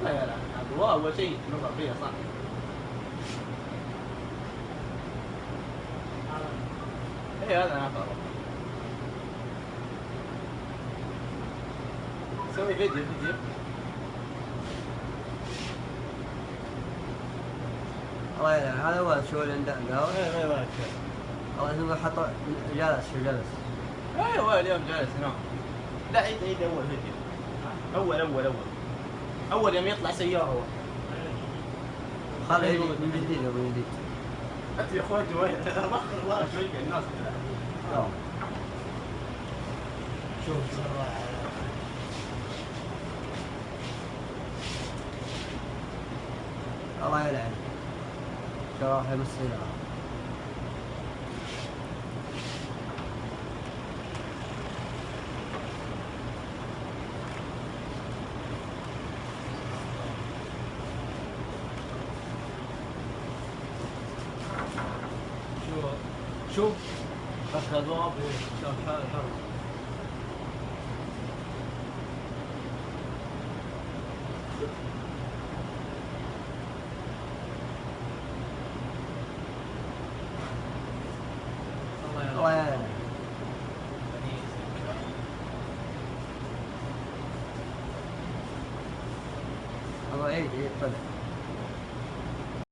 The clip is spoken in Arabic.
الله يلعن هو أول شيء نظر فيها صح. إيه هذا أنا أفضل. سوي فيديو. الله يلعن هذا هو شو اللي عنده قهوة. إيه ما الله حط جالس شو جالس. أيوة اليوم جالس هنا. لا عيد أول فيديو. أول يوم يطلع سيارة هو. خليه من جديد من جديد. أنت يا أخواتي وين؟ أبخر الله شوي الناس كلها. شوف الله يلعن. شو راح يمثلها. شوف أخذ ضواب شوف حرب. الله يلعن. الله يعيد طلع.